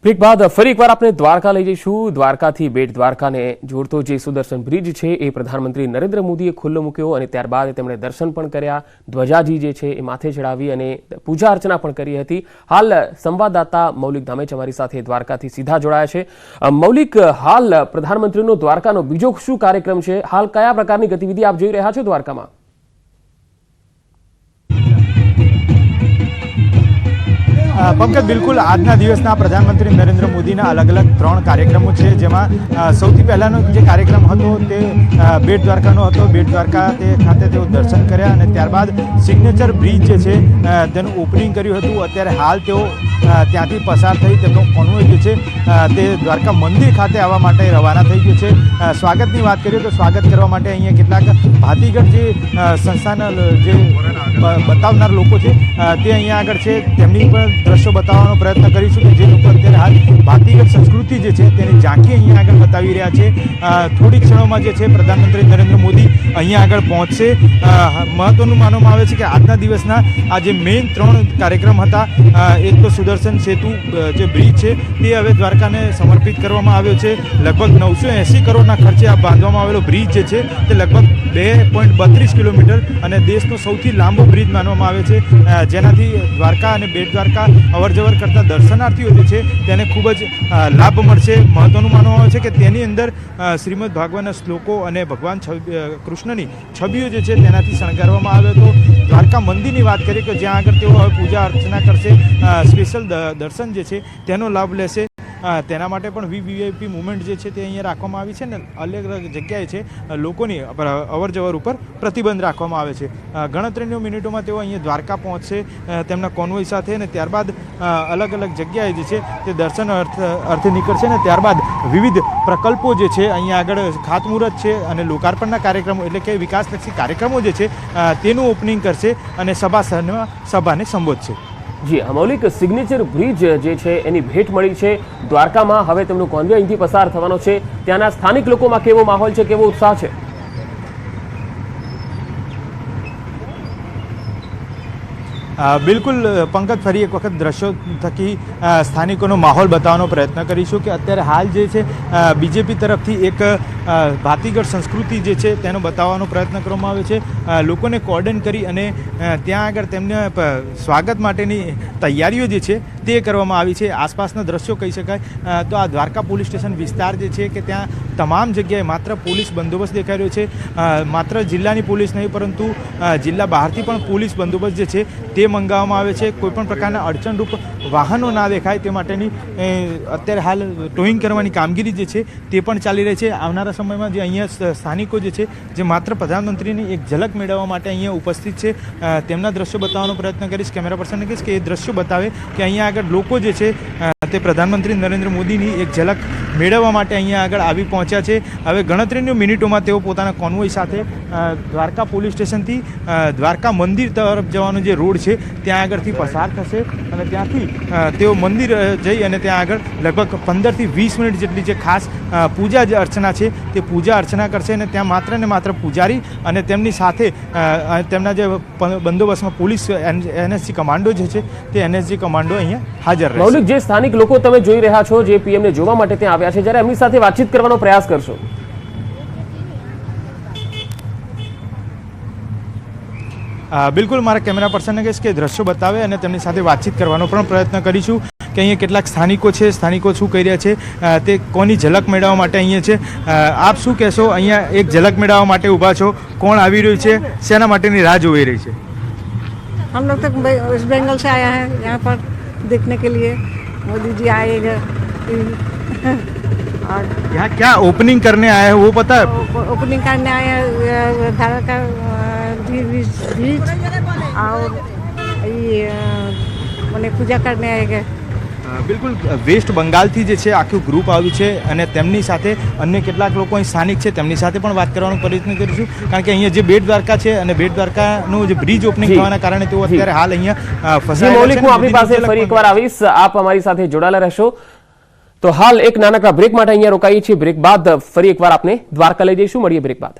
Break બાદ ફરી એકવાર આપણે દ્વારકા લઈ જઈશું। દ્વારકાથી બેટ દ્વારકાને જોડતો જે સુદર્શન બ્રિજ છે એ પ્રધાનમંત્રી નરેન્દ્ર મોદીએ ખુલ્લો મૂક્યો અને ત્યારબાદ તેમણે દર્શન પણ કર્યા, ધ્વજાજી જે છે એ માથે ચડાવી અને પૂજા અર્ચના પણ કરી હતી। હાલ સંવાદદાતા મૌલિક ધામેચ અમારી સાથે દ્વારકાથી સીધા જોડાયા છે। મૌલિક, હાલ પ્રધાનમંત્રીનો દ્વારકાનો બીજો શું કાર્યક્રમ છે? હાલ કયા પ્રકારની ગતિવિધિ આપ જોઈ રહ્યા છો દ્વારકામાં? પંકજ, બિલકુલ આજના દિવસના પ્રધાનમંત્રી નરેન્દ્ર મોદીના અલગ અલગ 3 કાર્યક્રમો છે, જેમાં સૌથી પહેલાનો જે કાર્યક્રમ હતો તે બેટ દ્વારકાનો હતો। બેટ દ્વારકા ખાતે તેઓ દર્શન કર્યા અને ત્યારબાદ સિગ્નેચર બ્રિજ જે છે તેનું ઓપનિંગ કર્યું હતું। અત્યારે હાલ તેઓ ત્યાંથી પસાર થઈ તેમનો કોન્વોય જે છે તે દ્વારકા મંદિર ખાતે આવવા માટે રવાના થઈ ગયો છે। સ્વાગતની વાત કરીએ તો સ્વાગત કરવા માટે અહીંયા કેટલાક ભાતીગળ જે સંસ્થાના જે બતાવનાર લોકો છે તે અહીંયા આગળ છે, તેમની પણ દ્રશ્યો બતાવવાનો પ્રયત્ન કરીશું કે જે લોકો અત્યારે હાલ ભાતીગળ સંસ્કૃતિ જે છે તેની ઝાંખી અહીંયા આગળ બતાવી રહ્યા છે। થોડી ક્ષણોમાં જે છે પ્રધાનમંત્રી નરેન્દ્ર મોદી અહીંયા આગળ પહોંચશે। મહત્વનું માનવામાં આવે છે કે આજના દિવસના આ જે મેઇન 3 કાર્યક્રમ હતા, એક તો સુદર્શન સેતુ જે બ્રિજ છે તે હવે દ્વારકાને સમર્પિત કરવામાં આવ્યો છે। લગભગ 980 કરોડના ખર્ચે આ બાંધવામાં આવેલો બ્રિજ જે છે તે લગભગ 2.32 કિલોમીટર અને દેશનો સૌથી લાંબો બ્રિજ માનવામાં આવે છે, જેનાથી દ્વારકા અને બેટ દ્વારકા અવરજવર કરતા દર્શનાર્થીઓ જે છે તેને ખૂબ જ લાભ મળશે। મહત્વનું માનવામાં આવે છે કે તેની અંદર શ્રીમદ ભાગવતના શ્લોકો અને ભગવાન કૃષ્ણની છબીઓ જે છે તેનાથી શણગારવામાં આવ્યો હતો। દ્વારકા મંદિરની વાત કરીએ કે જ્યાં આગળ તેઓ હવે પૂજા અર્ચના કરશે, સ્પેશિયલ દર્શન જે છે તેનો લાભ લેશે। તેના માટે પણ વીવીઆઈપી મુવમેન્ટ જે છે તે અહીંયા રાખવામાં આવી છે ને અલગ અલગ જગ્યાએ છે લોકોની અવરજવર ઉપર પ્રતિબંધ રાખવામાં આવે છે। ગણતરીની મિનિટોમાં તેઓ અહીંયા દ્વારકા પહોંચશે તેમના કોન્વોય સાથે અને ત્યારબાદ અલગ અલગ જગ્યાએ જે છે તે દર્શન અર્થે નીકળશે ને ત્યારબાદ વિવિધ પ્રકલ્પો જે છે અહીંયા આગળ ખાતમુહૂર્ત છે અને લોકાર્પણના કાર્યક્રમો એટલે કે વિકાસલક્ષી કાર્યક્રમો જે છે તેનું ઓપનિંગ કરશે અને સભાને સંબોધશે। જી મૌલિક, સિગ્નેચર બ્રિજ જે છે એની ભેટ મળી છે દ્વારકામાં, હવે તેમનું કોન્વે અહીંથી પસાર થવાનો છે। ત્યાંના સ્થાનિક લોકોમાં કેવો માહોલ છે, કેવો ઉત્સાહ છે? બિલકુલ પંકજ, ફરી એક વખત દ્રશ્યો થકી સ્થાનિકોનો માહોલ બતાવવાનો પ્રયત્ન કરીશું કે અત્યારે હાલ જે છે બીજેપી તરફથી એક ભાતીગળ સંસ્કૃતિ જે છે તેનો બતાવવાનો પ્રયત્ન કરવામાં આવે છે। લોકોને કોર્ડન કરી અને ત્યાં આગળ તેમને સ્વાગત માટેની તૈયારીઓ જે છે તે કરવામાં આવી છે। આસપાસના દ્રશ્યો કહી શકાય તો આ દ્વારકા પોલીસ સ્ટેશન વિસ્તાર જે છે કે ત્યાં તમામ જગ્યાએ માત્ર પોલીસ બંદોબસ્ત દેખાઈ રહ્યો છે। માત્ર જિલ્લાની પોલીસ નહીં પરંતુ જિલ્લા બહારથી પણ પોલીસ બંદોબસ્ત જે છે તે મંગાવવામાં આવે છે। કોઈપણ પ્રકારના અડચણરૂપ વાહનો ના દેખાય તે માટેની અત્યારે હાલ ટોઈંગ કરવાની કામગીરી જે છે તે પણ ચાલી રહી છે। આવનારા સમયમાં જે અહીંયા સ્થાનિકો જે છે જે માત્ર પ્રધાનમંત્રીની એક ઝલક મેળવવા માટે અહીંયા ઉપસ્થિત છે તેમના દ્રશ્યો બતાવવાનો પ્રયત્ન કરીશ। કેમેરા પર્સનને કહીશ કે એ દ્રશ્યો બતાવે કે અહીંયા આગળ લોકો જે છે તે પ્રધાનમંત્રી નરેન્દ્ર મોદીની એક ઝલક મેળવવા માટે અહીંયા આગળ આવી પહોંચ્યા છે। હવે ગણતરીની મિનિટોમાં તેઓ પોતાના કોન્વોય સાથે દ્વારકા પોલીસ સ્ટેશનથી દ્વારકા મંદિર તરફ જવાનો જે રોડ છે ત્યાં આગળથી પસાર થશે અને ત્યાંથી તેઓ મંદિર જઈ અને ત્યાં આગળ લગભગ 15 થી 20 મિનિટ જેટલી જે ખાસ પૂજા જે અર્ચના છે તે પૂજા અર્ચના કરશે અને ત્યાં માત્ર ને માત્ર પૂજારી અને તેમની સાથે તેમના જે બંદોબસ્તમાં પોલીસ એનએસજી કમાન્ડો જે છે તે એનએસજી કમાન્ડો અહીંયા હાજર રહેશે। મૌલિક, જે સ્થાનિક લોકો તમે જોઈ રહ્યા છો જે પીએમને જોવા માટે ત્યાં આવ્યા છે, જ્યારે એમની સાથે વાતચીત કરવાનો પ્રયાસ કરશો? બિલકુલ, મારા કેમેરા પર્સનને કહીશ કે દ્રશ્યો બતાવે અને તેમની સાથે વાતચીત કરવાનો પણ પ્રયત્ન કરીશું કે અહીંયા કેટલાક સ્થાનિકો છે, સ્થાનિકો શું કહી રહ્યા છે તે કોની ઝલક મેળવવા માટે અહીંયા છે। આપ શું કહેશો, અહીંયા એક ઝલક મેળવવા માટે ઊભા છો, કોણ આવી રહ્યું છે, શેના માટેની રાહ જોઈ રહી છે? हम लोग तो वेस्ट बंगाल से आया है यहाँ पर देखने के लिए, मोदी जी आएगा और यहाँ क्या ओपनिंग करने आए हैं वो पता है? ओपनिंग करने आए हैं भारत का ब्रिज और ये मैंने पूजा करने आएगा। બિલકુલ, વેસ્ટ બંગાળથી જે છે આખું ગ્રુપ આવ્યું છે અને તેમની સાથે અન્ય કેટલાક લોકો અહીં સ્થાનિક છે તેમની સાથે પણ વાત કરવાનો પ્રયત્ન કરીશું, કારણ કે અહીંયા જે બેટ દ્વારકા છે અને બેટ દ્વારકાનું જે બ્રિજ ઓપનિંગ થવાના કારણે તેઓ અત્યારે હાલ અહીંયા ફસાયેલા છે। હું આપણી પાસે ફરી એકવાર આવીશ, આપ અમારી સાથે જોડાયેલા રહેશો। તો હાલ એક નાનકડા બ્રેક માટે અહીંયા રોકાઈએ છીએ, બ્રેક બાદ ફરી એકવાર આપને દ્વારકા લઈ જઈશું, મળીએ બ્રેક બાદ।